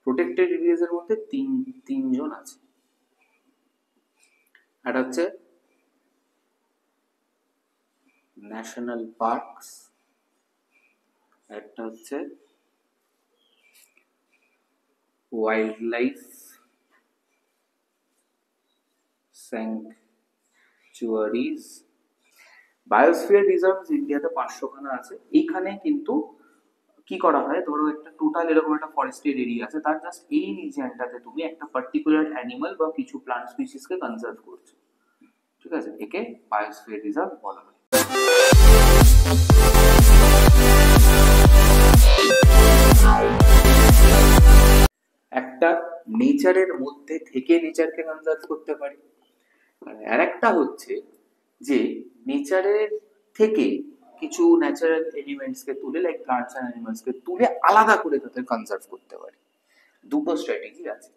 Protected areas এর মধ্যে তিনজন আছে। একটা হচ্ছে ন্যাশনাল পার্কস, একটা হচ্ছে ওয়াইল্ড লাইফ স্যাংচুয়ারিজ। বায়োস্ফিয়ার রিজার্ভস ইন্ডিয়াতে 500খানা আছে। এইখানে কিন্তু কি করা হয়, ধরো একটা টোটাল এরকম একটা ফরেস্টেড এরিয়া আছে, তার জাস্ট এই রিজিয়নটাতে তুমি একটা পার্টিকুলার অ্যানিমাল বা কিছু প্লান্ট স্পিসিসকে কনজার্ভ করছো, ঠিক আছে, একে বায়োস্ফিয়ার রিজার্ভ বলা হয়। একটা নেচারের মধ্যে থেকে নেচারকে কনজার্ভ করতে পারি, আর একটা হচ্ছে যে নেচারের থেকে কিছু ন্যাচারাল এলিমেন্টসকে তুলে, লাইক প্লান্টস এন্ড অ্যানিমালসকে তুলে আলাদা করে তাদের কনজার্ভ করতে পারি। দুটো স্ট্র্যাটেজি আছে।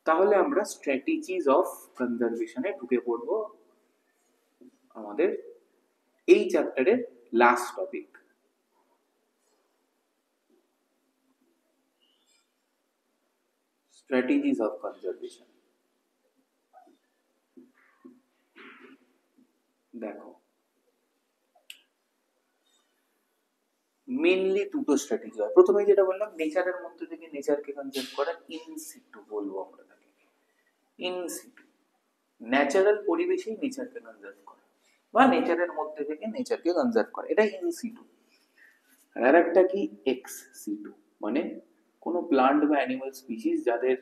তাহলে আমরা স্ট্র্যাটেজিজ অফ কনজারভেশনে ঢুকে পড়ব আমাদের এই চ্যাপ্টারের last topic. Strategies of conservation. দেখো, মেইনলি দুটো স্ট্র্যাটেজি হয়। প্রথমে যেটা বললাম, নেচারের মধ্যে থেকে নেচারকে কনজার্ভ করা, ইন সিটু বলবো আমরা তাকে, ইন সিটু, ন্যাচারাল পরিবেশেই নেচারকে কনজার্ভ করা বা নেচারের মধ্যে থেকে নেচারকে কনজার্ভ করা, এটা ইন সিটু। আর একটা কি, এক্স সিটু, মানে কোনো প্লান্ট বা অ্যানিমাল স্পিসিস যাদের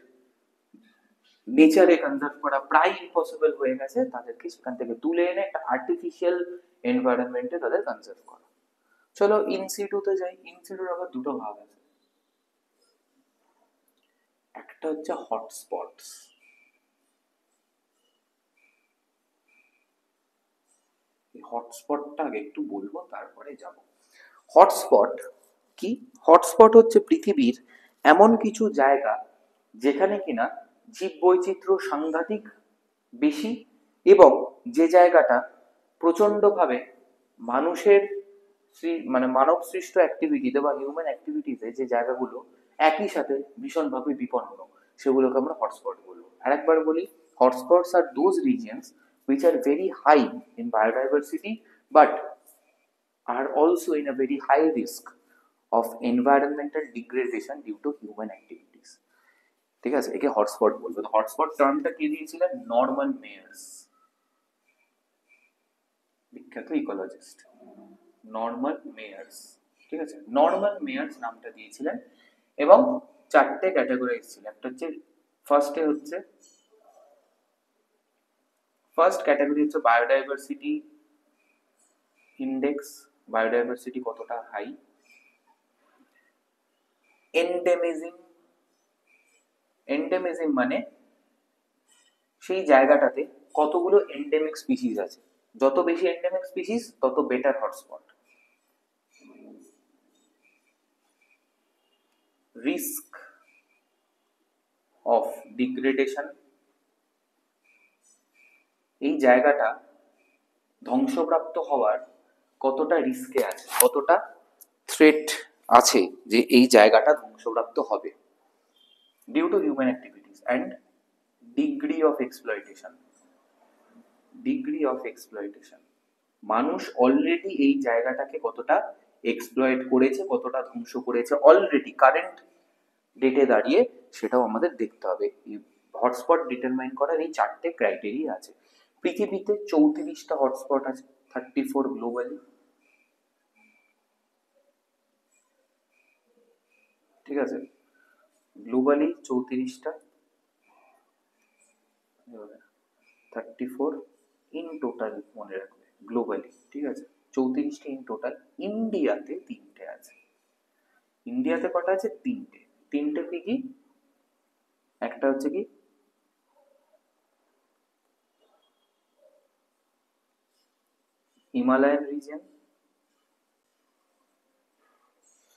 নেচারে কনজার্ভ করা প্রায় ইম্পসিবল হয়ে গেছে, তাদেরকে সেখান থেকে তুলে এনে একটা আর্টিফিশিয়াল এনভায়রনমেন্টে তাদের কনজার্ভ করা। চলো ইন সিটুতে যাই। ইন সিটুর আবার দুটো ভাগ আছে। একটা হচ্ছে হটস্পটস। এই হটস্পটটা আগে একটু বলবো, তারপরে যাব। হটস্পট কি? হটস্পট হচ্ছে পৃথিবীর এমন কিছু জায়গা যেখানে কিনা জীববৈচিত্র্য সাংঘাতিক বেশি, এবং যে জায়গাটা প্রচন্ডভাবে মানুষের মানে মানব সৃষ্ট অ্যাক্টিভিটিতে বা হিউম্যান অ্যাক্টিভিটিতে যে জায়গাগুলো একই সাথে ভীষণভাবে বিপন্ন, সেগুলোকে আমরা হটস্পট বলবো। আরেকবার বলি, হটস্পটস আর those regions which are very high in biodiversity but are also in a very high risk of environmental degradation due to human activities. ঠিক আছে, একে হটস্পট বলবো। তো হটস্পট টার্মটা কে দিয়েছিলেন? নরমান মেয়ার্স, বিখ্যাত ইকোলজিস্ট নরমান মেয়ার্স। ঠিক আছে, নরমান মেয়ার্স নামটা দিয়েছিলেন, এবং চারটে ক্যাটাগরাইজ ছিল। একটা হচ্ছে ফার্স্ট ক্যাটাগরি হচ্ছে বায়োডাইভার্সিটি ইন্ডেক্স, বায়োডাইভার্সিটি কতটা হাই। এন্ডেমিজম, এন্ডেমিজম মানে সেই জায়গাটাতে কতগুলো এন্ডেমিক স্পিসিস আছে, যত বেশি এন্ডেমিক স্পিসিস তত better hotspot. Risk of degradation, এই জায়গাটা ধ্বংসপ্রাপ্ত হওয়ার কতটা রিস্কে আছে, কতটা থ্রেট আছে যে এই জায়গাটা ধ্বংসপ্রাপ্ত হবে, due to human activities. And degree of exploitation, degree of exploitation, মানুষ অলরেডি এই জায়গাটাকে কতটা এক্সপ্লয়েট করেছে, কতটা ধ্বংস করেছে অলরেডি কারেন্ট ডেটে দাঁড়িয়ে, সেটাও আমাদের দেখতে হবে। হটস্পট ডিটারমাইন করার এই চারটে ক্রাইটেরিয়া আছে। পৃথিবীতে 34টা হটস্পট আছে, 34 গ্লোবালি। ঠিক আছে, গ্লোবালি 34টা, 34 ইন টোটাল মনে রাখবে গ্লোবালি। ঠিক আছে, 34টা ইন টোটাল। ইন্ডিয়াতে 3টে আছে। ইন্ডিয়াতে কটা আছে? 3টে। 3টে কি কি? একটা হচ্ছে কি হিমালয়ান রিজিয়ন,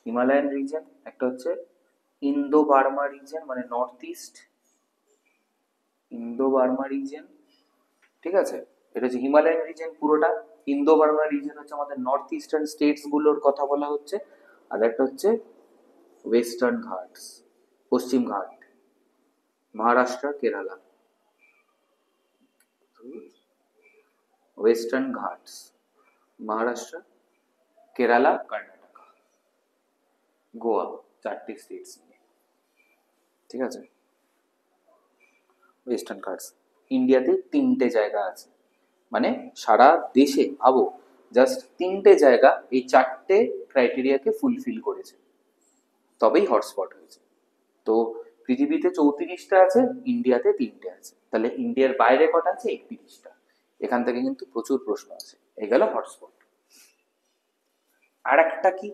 হিমালয়ান রিজিয়ন। একটা হচ্ছে ইন্দো বার্মা রিজিয়ন, মানে north east Indo Burma region. ঠিক আছে, এটা হচ্ছে হিমালয়ান রিজিয়ন পুরোটা। ইন্দো বার্মা রিজিয়ন হচ্ছে আমাদের নর্থ ইস্টার্ন স্টেটস গুলোর কথা বলা হচ্ছে। আর একটা হচ্ছে ওয়েস্টার্ন ঘাটস, পশ্চিম ঘাট, মহারাষ্ট্র, কেরালা। ওয়েস্টার্ন ঘাটস, মহারাষ্ট্র, কেরালা, কর্ণাটক, গোয়া, 4টি স্টেটস নিয়ে। ঠিক আছে, ওয়েস্টার্ন ঘাটস। ইন্ডিয়াতে 3টে জায়গা আছে, মানে সারা দেশে ভাবো জাস্ট 3টে জায়গা এই 4টে ক্রাইটেরিয়াকে ফুলফিল করেছে, তবেই হটস্পট হয়েছে। তো পৃথিবীতে 34টা আছে, ইন্ডিয়াতে 3টে আছে, তাহলে ইন্ডিয়ার বাইরে কটা আছে? 31টা। এখান থেকে কিন্তু প্রচুর প্রশ্ন আছে। এই গেল হটস্পট। আর একটা কি,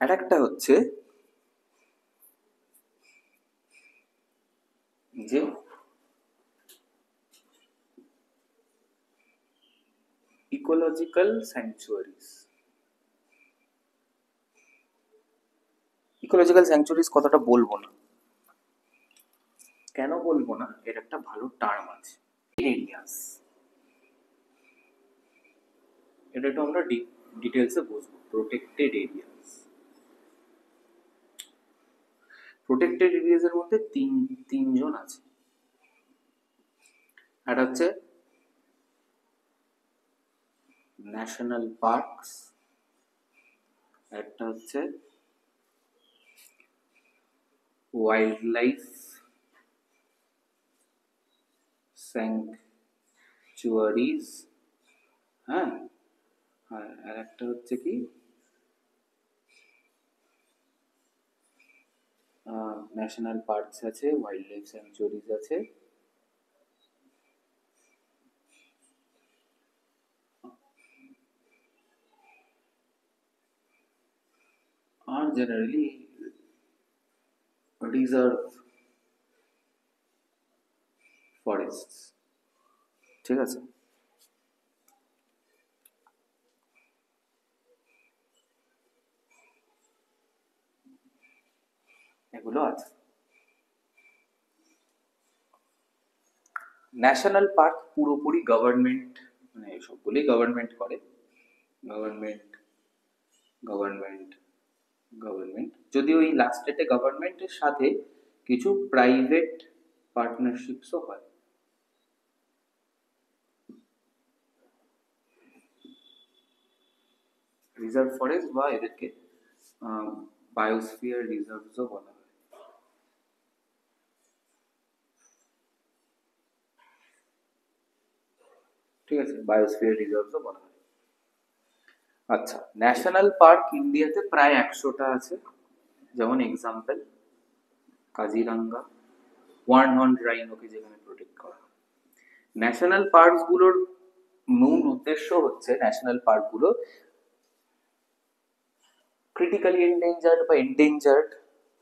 আর একটা হচ্ছে যে ইকোলজিক্যাল স্যাংচুয়ারিজ। ইকোলজিক্যাল স্যাংচুয়ারিজ কথাটা বলবো না, কেন বলবো না, এর একটা ভালো টার্ম আছে, এরিয়াস। এটা একটু আমরা ডিটেলসে বুঝবো। প্রোটেক্টেড এরিয়াস, প্রোটেক্টেড এরিয়াস এর মধ্যে তিনজন আছে। একটা হচ্ছে ন্যাশনাল পার্কস, একটা হচ্ছে ওয়াইল্ড লাইফ স্যাংচুয়ারিজ, হ্যাঁ, আর একটা হচ্ছে কি ন্যাশনাল পার্কস আছে, ওয়াইল্ড লাইফ স্যাংচুয়ারিজ আছে, আর জেনারেলি রিজার্ভ ফরেস্ট। ঠিক আছে, এগুলো আছে। ন্যাশনাল পার্ক পুরোপুরি গভর্নমেন্ট, মানে সবগুলোই গভর্নমেন্ট করে, গভর্নমেন্ট গভর্নমেন্ট গভর্নমেন্ট, যদি ওই লাস্টেতে গভর্নমেন্টের সাথে কিছু প্রাইভেট পার্টনারশিপসও হয়। রিজার্ভ ফরেস্ট বা এদেরকে বায়োস্ফিয়ার রিজার্ভসও বলা হয়। ঠিক আছে, বায়োস্ফিয়ার রিজার্ভসও বলা হয়। আচ্ছা, ন্যাশনাল পার্ক ইন্ডিয়াতে প্রায় 100টা আছে। যেমন এক্সাম্পল কাজিরাঙ্গা, ওয়ান হর্ন রাইনোকে যেখানে প্রোটেক্ট করা হয়। ন্যাশনাল পার্কগুলোর মূল উদ্দেশ্য হচ্ছে ন্যাশনাল পার্কগুলো ক্রিটিক্যালি এন্ডেঞ্জার্ড বা এন্ডেঞ্জার্ড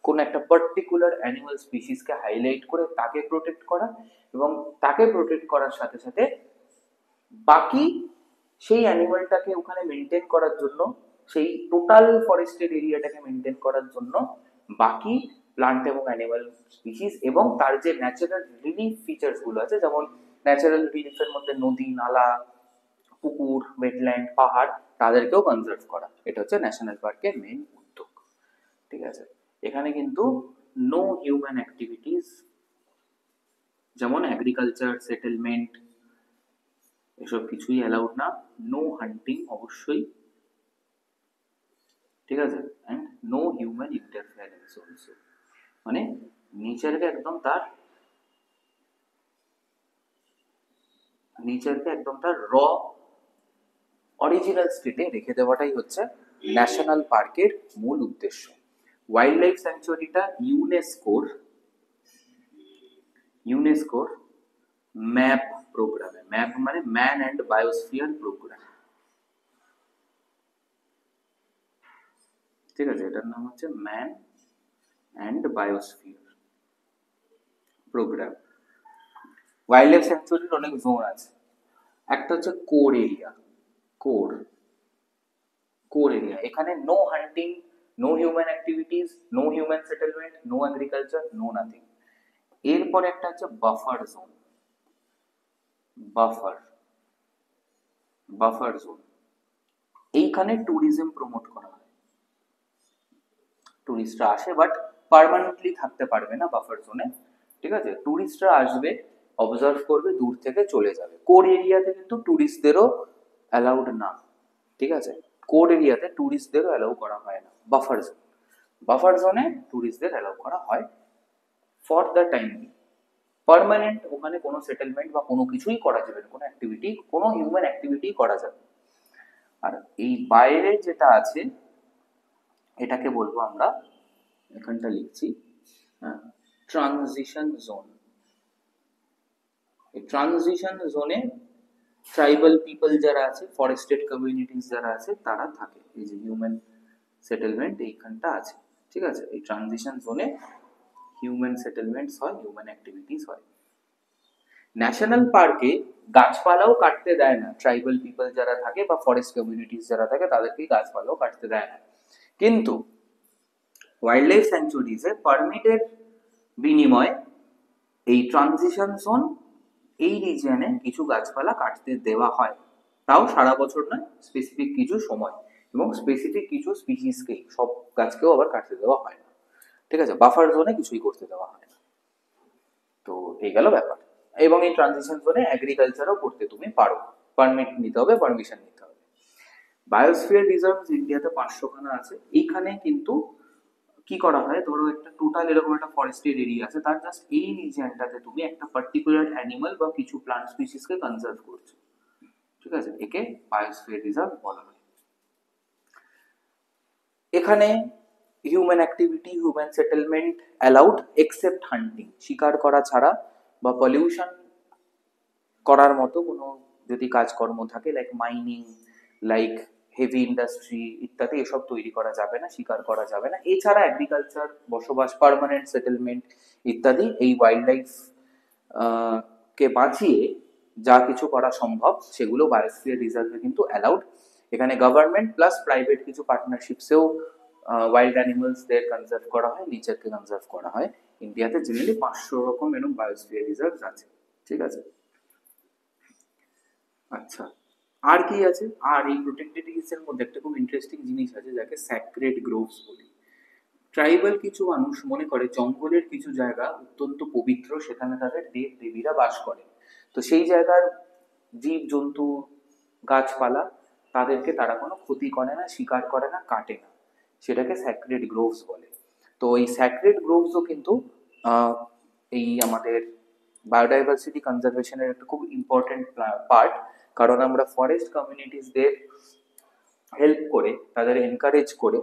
কোন একটা পার্টিকুলার অ্যানিমাল স্পিসিসকে হাইলাইট করে তাকে প্রোটেক্ট করা, এবং তাকে প্রোটেক্ট করার সাথে সাথে বাকি সেই অ্যানিমালটাকে ওখানে মেনটেন করার জন্য, সেই টোটাল ফরেস্টেড এরিয়াটাকে মেনটেন করার জন্য বাকি প্লান্ট এবং অ্যানিমাল স্পিসিস এবং তার যে ন্যাচারাল রিলিফ ফিচার্স গুলো আছে, যেমন ন্যাচারাল রিলিফের মধ্যে নদী, নালা, পুকুর, ওয়েটল্যান্ড, পাহাড়, তাদেরকেও কনজার্ভ করা। এটা হচ্ছে ন্যাশনাল পার্কের মেইন উদ্যোগ। ঠিক আছে, এখানে কিন্তু নো হিউম্যান অ্যাক্টিভিটিস, যেমন এগ্রিকালচার, সেটেলমেন্ট, এসব কিছুই অ্যালাউড না। নো হান্টিং অবশ্যই, ঠিক আছে, and no human interference also, মানে নেচারকে একদম তার র অরিজিনাল স্টেটে রেখে দেওয়াটাই হচ্ছে ন্যাশনাল পার্কের মূল উদ্দেশ্য। ওয়াইল্ড লাইফ স্যাংচুয়ারিটা ইউনেস্কোর ম্যাপ প্রোগ্রামে, ম্যাপ মানে ম্যান অ্যান্ড বায়োস্ফিয়ার প্রোগ্রাম। ঠিক আছে, এটার নাম হচ্ছে man and biosphere programme. Wildlife স্যাংচুয়ারির অনেক জোন আছে। একটা হচ্ছে কোর এরিয়া, কোর এরিয়া, এখানে no hunting, no human activities, no human settlement, no agriculture, no nothing. এরপরে একটা হচ্ছে বাফার জোন, বাফার জোন, এইখানে ট্যুরিজম প্রমোট করা হয়। টুরিস্টরা আসে, বাট পার্মানেন্টলি থাকতে পারবে না বাফার জোনে। ঠিক আছে, টুরিস্টরা আসবে, অবজার্ভ করবে, দূর থেকে চলে যাবে। কোর এরিয়াতে কিন্তু টুরিস্টদেরও অ্যালাউড না। ঠিক আছে, কোর এরিয়াতে টুরিস্টদেরও অ্যালাউ করা হয় না। বাফার জোনে টুরিস্টদের অ্যালাউ করা হয় ফর দ্য টাইম। পার্মানেন্ট ওখানে কোনো সেটেলমেন্ট বা কোনো কিছুই করা যাবে না, কোনো অ্যাক্টিভিটি, কোনো হিউম্যান অ্যাক্টিভিটি করা যাবে। আর এই বাইরে যেটা আছে এটাকে বলবো আমরা, এখানটা লিখছি, ট্রানজিশন জোন। এই ট্রানজিশন জোনে ট্রাইবাল পিপল যারা আছে, ফরেস্টেড কমিউনিটিস যারা আছে তারা থাকে। এই যে হিউম্যান সেটেলমেন্ট এইখানটা আছে। ঠিক আছে, এই ট্রানজিশন জোনে হিউম্যান সেটেলমেন্টস হয়, হিউম্যান অ্যাক্টিভিটিস হয়। ন্যাশনাল পার্কে গাছপালাও কাটতে দেয় না, ট্রাইবাল পিপল যারা থাকে বা ফরেস্ট কমিউনিটিস যারা থাকে তাদেরকে গাছপালাও কাটতে দেয় না। কিন্তু ওয়াইল্ড লাইফ স্যাংচুয়ারিজে পারমিটের বিনিময়ে এই ট্রানজিশন জোন, এই রিজিয়নে কিছু গাছপালা কাটতে দেওয়া হয়। তাও সারা বছর নয়, স্পেসিফিক কিছু সময় এবং স্পেসিফিক কিছু স্পিসিসকেই, সব গাছকেও আবার কাটতে দেওয়া হয় না। ঠিক আছে, বাফার জোনে কিছুই করতে দেওয়া হয় না। তো এই গেল ব্যাপার। এবং এই ট্রানজিশন জোনে এগ্রিকালচারও করতে তুমি পারো, পারমিট নিতে হবে, পারমিশন নিতে হবে। বায়োস্ফিয়ার রিজার্ভ ইন্ডিয়াতে 500খানা আছে। এইখানে কিন্তু কি করা হয়, ধরো একটা টোটাল এরকম একটা ফরেস্টেড এরিয়া আছে, তার জাস্ট এই রিজিয়নটাতে তুমি একটা পার্টিকুলার অ্যানিমাল বা কিছু প্লান্ট স্পিসিসকে কনজার্ভ করছো। ঠিক আছে, একে বায়োস্ফিয়ার রিজার্ভ বলা হয়। এখানে human activity, human settlement allowed except hunting, শিকার করা ছাড়া, বা পলিউশন করার মতো কোনো যদি কাজকর্ম থাকে, like mining, like heavy industry ইত্যাদি, এসব তৈরি করা যাবে না, শিকার করা যাবে না। এছাড়া এগ্রিকালচার, বসবাস, পার্মানেন্ট সেটেলমেন্ট ইত্যাদি, এই ওয়াইল্ড লাইফ কে বাঁচিয়ে যা কিছু করা সম্ভব সেগুলো বায়োস্ফিয়ার রিজার্ভে কিন্তু অ্যালাউড। এখানে গভর্নমেন্ট প্লাস প্রাইভেট কিছু পার্টনারশিপসেও ওয়াইল্ড অ্যানিমালসদের কনজার্ভ করা হয়, নেচারকে কনজার্ভ করা হয়। ইন্ডিয়াতে জেনারেলি 500 রকম এরকম বায়োস্ফিয়ার রিজার্ভ আছে। ঠিক আছে, আচ্ছা, আর কি আছে? আর এই প্রোটেক্টেড এরিয়ার মধ্যে একটা খুব ইন্টারেস্টিং জিনিস আছে যাকে স্যাক্রেড গ্রোভস বলি। ট্রাইবাল কিছু মানুষ মনে করে জঙ্গলের কিছু জায়গা অত্যন্ত পবিত্র, সেখানে তাদের দেব দেবীরা বাস করে। তো সেই জায়গার জীব জন্তু, গাছপালা, তাদেরকে তারা কোনো ক্ষতি করে না, শিকার করে না, কাটে না। সেটাকে স্যাক্রেড গ্রোভস বলে। তো এই স্যাক্রেড গ্রোভসও কিন্তু এই আমাদের বায়োডাইভার্সিটি কনজারভেশনের একটা খুব ইম্পর্টেন্ট পার্ট। কারণ আমরা ফরেস্ট কমিউনিটিসদের হেল্প করে, তাদের এনকারেজ করে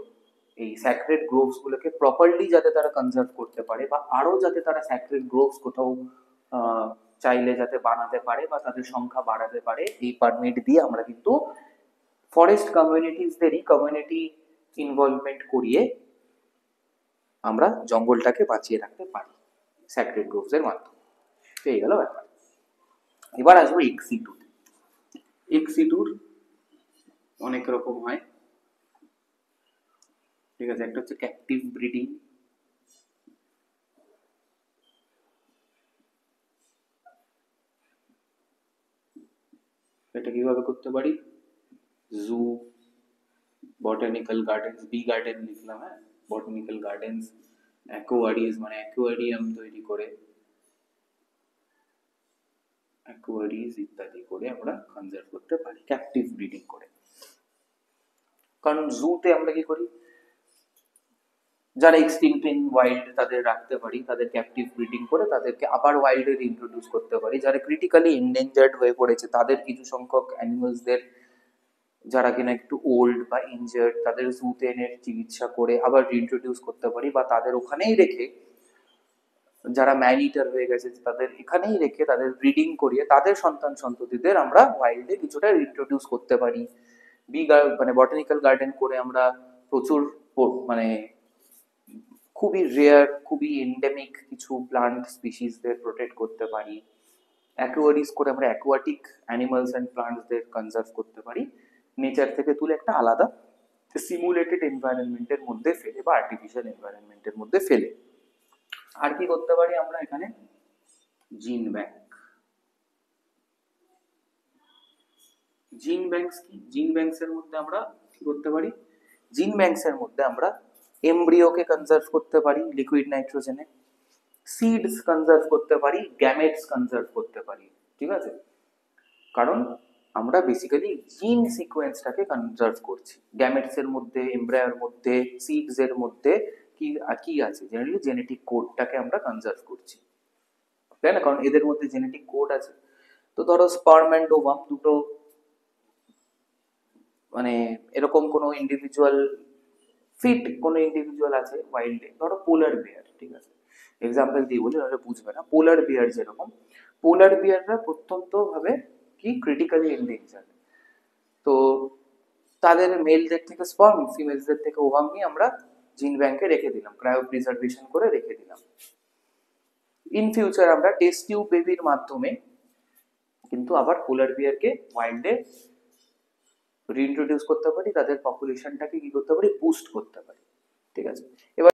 এই স্যাক্রেড গ্রোভস গুলোকে প্রপারলি যাতে তারা কনজার্ভ করতে পারে, বা আরো যাতে তারা স্যাক্রেড গ্রোভস কোথাও চাইলে যাতে বানাতে পারে বা তাদের সংখ্যা বাড়াতে পারে, এই পারমিট দিয়ে আমরা কিন্তু ফরেস্ট কমিউনিটিসদেরই কমিউনিটি ইনভলভমেন্ট করিয়ে আমরা জঙ্গলটাকে বাঁচিয়ে রাখতে পারি স্যাক্রেড গ্রোভস এর মাধ্যমে। তো এই গেল ব্যাপার। এবার আসবো এক্সিটুর। এক্সিটুর অনেক রকম হয়। ঠিক আছে, একটা হচ্ছে ক্যাপটিভ ব্রিডিং, এটা কিভাবে করতে পারি? জু, বটানিক্যাল গার্ডেন্স, বি গার্ডেন লিখলাম, হ্যাঁ, বটানিক্যাল গার্ডেন্স, অ্যাকোয়ারিজ মানে অ্যাকোয়ারিয়াম তৈরি করে, অ্যাকোয়ারিজ ইত্যাদি করে আমরা কনজার্ভ করতে পারি ক্যাপটিভ ব্রিডিং করে। কারণ জুতে আমরা কি করি, যারা এক্সটিংক্ট ইন ওয়াইল্ড তাদের রাখতে পারি, তাদের ক্যাপটিভ ব্রিডিং করে তাদেরকে আবার ওয়াইল্ডে ইন্ট্রোডিউস করতে পারি। যারা ক্রিটিক্যালি এন্ডেঞ্জার্ড হয়ে পড়েছে তাদের কিছু সংখ্যক অ্যানিমালসদের, যারা কিনা একটু ওল্ড বা ইনজার্ড, তাদের জুতে এনে চিকিৎসা করে আবার রিইন্ট্রোডিউস করতে পারি, বা তাদের ওখানেই রেখে, যারা ম্যান ইটার হয়ে গেছে তাদের এখানেই রেখে তাদের ব্রিডিং করিয়ে তাদের সন্তান সন্ততিদের আমরা ওয়াইল্ডে কিছুটা রিইন্ট্রোডিউস করতে পারি। মানে বটানিক্যাল গার্ডেন করে আমরা প্রচুর মানে খুবই রেয়ার, খুবই এন্ডেমিক কিছু প্লান্ট স্পিসিসদের প্রোটেক্ট করতে পারি। অ্যাকোয়ারিজ করে আমরা অ্যাকোয়াটিক অ্যানিমালস অ্যান্ড প্লান্টসদের কনজার্ভ করতে পারি, নেচার থেকে তুলে একটা আলাদা সিমুলেটেড এনভায়রনমেন্টের মধ্যে ফেলে বা আর্টিফিশিয়াল এনভায়রনমেন্টের মধ্যে ফেলে। আর কি করতে পারি আমরা এখানে? জিন ব্যাংক। জিন ব্যাংকস কি? জিন ব্যাংকস এর মধ্যে আমরা কি করতে পারি? জিন ব্যাংকস এর মধ্যে আমরা এমব্রিওকে কনজার্ভ করতে পারি লিকুইড নাইট্রোজেনে, সিডস কনজার্ভ করতে পারি, গ্যামেটস কনজার্ভ করতে পারি, ঠিক আছে? কারণ আমরা বেসিক্যালি জিন সিকোয়েন্সটাকে কনজার্ভ করছি। গ্যামেটস এর মধ্যে, এমব্রায়োর মধ্যে, সিডস এর মধ্যে কি কি আছে, জেনারেলি জেনেটিক কোডটাকে আমরা কনজার্ভ করছি, তাই না? কারণ এদের মধ্যে জেনেটিক কোড আছে। তো ধরো স্পার্ম অ্যান্ড ওভাম দুটো, মানে এরকম কোনো ইন্ডিভিজুয়াল ফিট কোনো ইন্ডিভিজুয়াল আছে ওয়াইল্ডে, ধরো পোলার বিয়ার, ঠিক আছে? এক্সাম্পল দিয়ে বলি, তাহলে বুঝবে না। পোলার বিয়ার যেরকম, পোলার বিয়াররা প্রত্যন্ত ভাবে কি ক্রিটিক্যালি এন্ডেঞ্জার্ড। তো তাদের মেলদের থেকে স্পার্ম, ফিমেলসদের থেকে ওভাম নিয়ে আমরা জিন ব্যাংকে রেখে দিলাম, ক্রায়ো প্রিজার্ভেশন করে রেখে দিলাম। ইন ফিউচার আমরা টেস্ট টিউব বেবির মাধ্যমে কিন্তু আবার পোলার বিয়ারকে ওয়াইল্ডে রিইন্ট্রোডিউস করতে পারি, তাদের পপুলেশনটাকে কি করতে পারি, বুস্ট করতে পারি, ঠিক আছে? এবার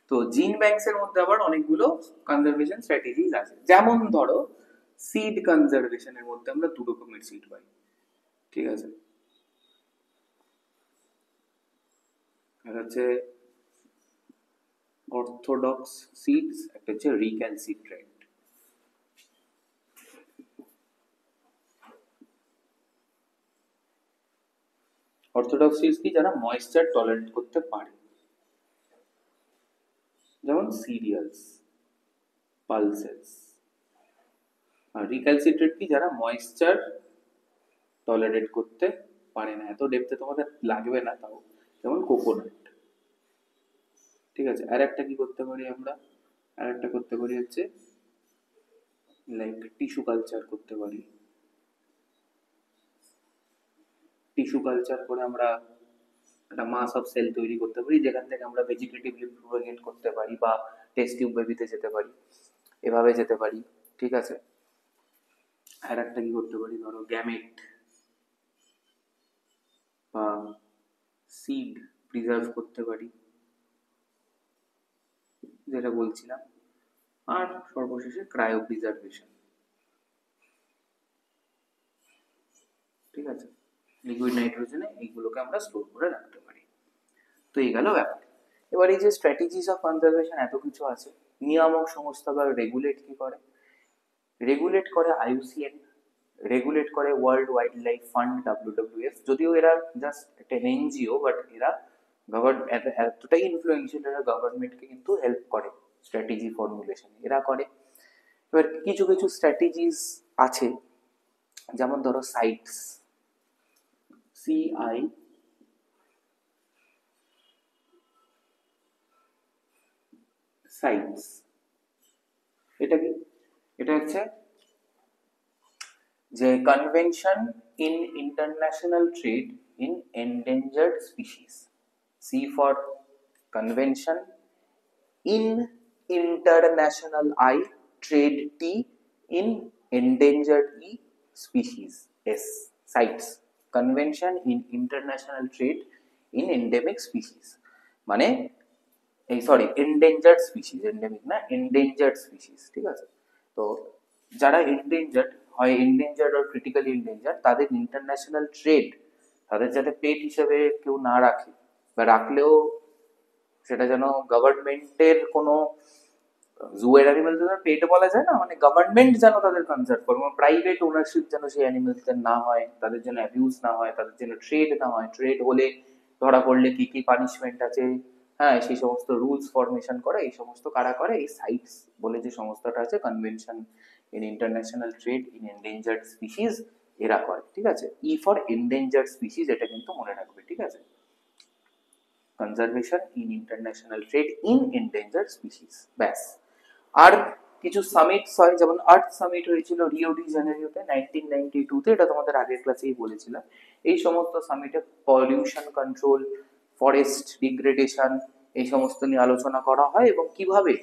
তো জিন ব্যাংকস এর মধ্যে আবার অনেকগুলো কনজারভেশন স্ট্র্যাটেজিস আছে। যেমন ধরো সিড কনজারভেশনের মধ্যে আমরা দু রকমের সিড পাই, ঠিক আছে? একটা হচ্ছে অর্থোডক্স সিডস, একটা হচ্ছে রিক্যালসিট্রেন্ট। অর্থোডক্স সিডস কি, যারা ময়েশ্চার টলারেট করতে পারে, যেমন সিরিয়ালস, পালসেস। আর রিক্যালসিট্রেন্ট কি, যারা ময়েশ্চার টলারেট করতে পারে না। এত ডেপথে তোমাদের লাগবে না তাও, যেমন কোকোনাট, ঠিক আছে? আর একটা কি করতে পারি আমরা, আর একটা করতে পারি হচ্ছে লাইক টিস্যু কালচার করতে পারি। টিস্যু কালচার করে আমরা একটা মাস অফ সেল তৈরি করতে পারি, যেখান থেকে আমরা ভেজিটেটিভলি প্রোপাগেট করতে পারি বা টেস্ট টিউব বেবিতে যেতে পারি, এভাবে যেতে পারি, ঠিক আছে? আর একটা কি করতে পারি, ধরো গ্যামেট বা সিড প্রিজার্ভ করতে পারি, যেটা বলছিলাম। আর সর্বশেষে ক্রায়ো প্রিজার্ভেশন, ঠিক আছে? লিকুইড নাইট্রোজেনে এইগুলোকে আমরা স্টোর করে রাখতে পারি। তো এই গেল ব্যাপার। এবার এই যে স্ট্র্যাটেজিস অফ কনজারভেশন এত কিছু আছে, নিয়ামক সংস্থা বা রেগুলেট কি করে, রেগুলেট করে আইইউসিএন, রেগুলেট করে world wild life fund WWF। যদিও এরা জাস্ট একটা এনজিও, বাট এরা এতটাই ইনফ্লুয়েন্সিয়াল, এরা গভর্নমেন্টকে কিন্তু হেল্প করে স্ট্র্যাটেজি ফর্মুলেশন, এরা করে। এবার কিছু কিছু স্ট্র্যাটেজিস আছে, যেমন ধরো সাইটস, CI সাইটস, এটা কি, এটা হচ্ছে যে convention in international trade in endangered species. C for convention, in international I, trade T, in endangered E, species S. CITES, convention in international trade in endemic species, মানে এই sorry endangered species, endemic না, endangered species, ঠিক আছে? তো যারা endangered হয়, endangered আর critically endangered, তাদের ইন্টারন্যাশনাল ট্রেড, তাদের যাতে পেট হিসেবে কেউ না রাখে, বা রাখলেও সেটা যেন গভর্নমেন্টের কোনো জুয়ের অ্যানিমেল পেট বলা যায় না, মানে গভর্নমেন্ট যেন তাদের কনসার্ভ করে, প্রাইভেট ওনারশিপ যেন সেই অ্যানিমেলসদের না হয়, তাদের যেন অ্যাবিউজ না হয়, তাদের যেন ট্রেড না হয়, ট্রেড হলে ধরা পড়লে কি কি পানিশমেন্ট আছে, হ্যাঁ, সেই সমস্ত রুলস ফরমেশন করে, এই সমস্ত কারা করে, এই সাইটস বলে যে সংস্থাটা আছে, convention in international trade in endangered species, এরা করে, ঠিক আছে? ই ফর এন্ডেঞ্জার্ড স্পিসিস, এটা কিন্তু মনে রাখবে, ঠিক আছে? Conservation in international trade in endangered species, ব্যাস। আর কিছু সামিট হয়, যেমন আর্থ সামিট হয়েছিল রিও ডি জেনেরিওতে 1992-তে, এটা তোমাদের আগের ক্লাসেই বলেছিলাম। এই সমস্ত সামিটে পলিউশন কন্ট্রোল, ফরেস্ট ডিগ্রেডেশন, এই সমস্ত নিয়ে আলোচনা করা হয়, এবং কিভাবে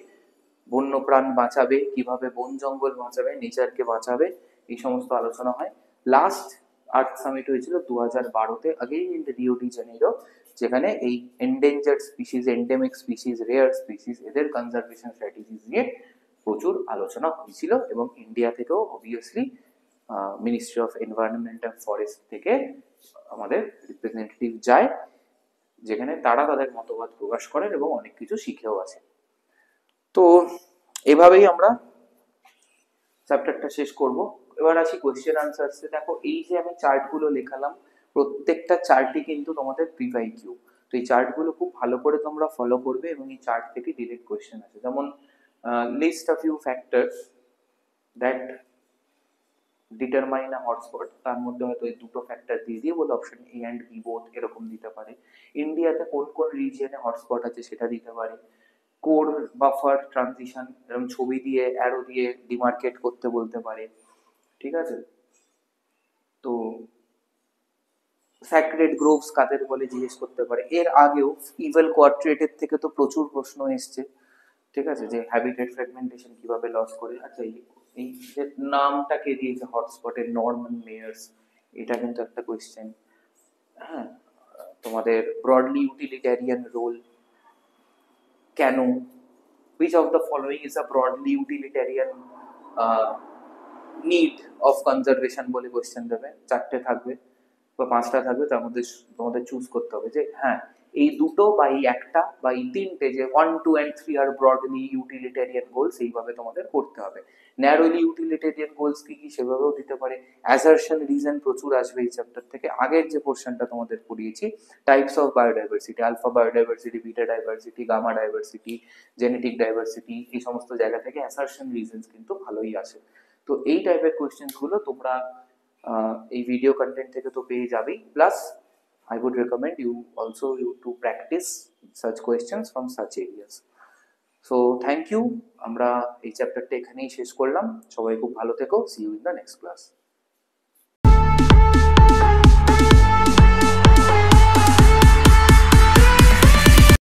বন্যপ্রাণ বাঁচাবে, কিভাবে বন জঙ্গল বাঁচাবে, নেচারকে বাঁচাবে, এই সমস্ত আলোচনা হয়। লাস্ট আর্থ সামিট হয়েছিল 2012-তে, আগেই ইন রিও ডি জেনেরিও, যেখানে এই endangered species, endemic species, rare species, এদের কনজারভেশন স্ট্র্যাটেজিস নিয়ে প্রচুর আলোচনা হয়েছিল, এবং ইন্ডিয়া থেকেও obviously ministry of environment and forest থেকে আমাদের রিপ্রেজেন্টেটিভ যায়, যেখানে তারা তাদের মতবাদ প্রকাশ করেন এবং অনেক কিছু শিখেও আছে। তো এভাবেই আমরা চ্যাপ্টারটা শেষ করব। এবার আসি কোয়েশ্চেন আনসার্সে। দেখো এই যে আমি চার্টগুলো লেখালাম, প্রত্যেকটা চার্টই কিন্তু তোমাদের প্রিভাইকিউ। তো এই চার্টগুলো খুব ভালো করে তোমরা ফলো করবে এবং এই চার্ট থেকে ডিরেক্ট কোয়েশ্চেন আছে। যেমন list a few factors that determine a hotspot, তার মধ্যে হয়তো এই দুটো ফ্যাক্টর দিয়ে দিয়ে বলে option A and B both এরকম দিতে পারে। ইন্ডিয়াতে কোন কোন রিজিয়নে হটস্পট আছে সেটা দিতে পারে। কোর বাফার ট্রানজিশন এরকম ছবি দিয়ে অ্যারো দিয়ে ডিমার্কেট করতে বলতে পারে। ঠিক আছে? তো স্যাক্রেড গ্রোভস কাদের বলে জিজ্ঞেস করতে পারে। এর আগেও ইভেল কোয়াড্রেটের থেকে তো প্রচুর প্রশ্ন এসছে। ঠিক আছে, যে হ্যাবিটেট ফ্র্যাগমেন্টেশন কিভাবে লস করে। আচ্ছা, এই যে নামটা কে দিয়েছে হটস্পটের, নরম্যান মেয়ার্স, এটা কিন্তু একটা কোয়েশ্চেন। হ্যাঁ, তোমাদের ব্রডলি ইউটিলিটারিয়ান রোল কেন, which of the following is a broadly utilitarian need of conservation বলে কোয়েশ্চেন দেবে, চারটে থাকবে বা পাঁচটা থাকবে, তার মধ্যে তোমাদের চুজ করতে হবে যে হ্যাঁ এই দুটো বা এই একটা বা এই তিনটে, যে 1, 2 and 3 আর ব্রডলি ইউটিলিটারিয়ান গোলস, এইভাবে তোমাদের করতে হবে। ন্যারোলি ইউটিলিটারিয়ান গোলস কি কি সেভাবেও দিতে পারে। অ্যাসারশন রিজন প্রচুর আসবে এই চ্যাপ্টার থেকে। আগের যে পোর্শনটা তোমাদের পড়িয়েছি, types of biodiversity, alpha biodiversity, beta diversity, gamma diversity, genetic diversity, এই সমস্ত জায়গা থেকে অ্যাসারশন রিজনস কিন্তু ভালোই আসে। তো এই টাইপের কোয়েশ্চেন্স গুলো তোমরা এই ভিডিও কন্টেন্ট থেকে তো পেয়ে যাবেই, plus I would recommend you also you to practice such questions from such areas. So thank you, আমরা এই চ্যাপ্টারটা এখানেই শেষ করলাম। সবাই খুব ভালো থেকো, see you in the next class.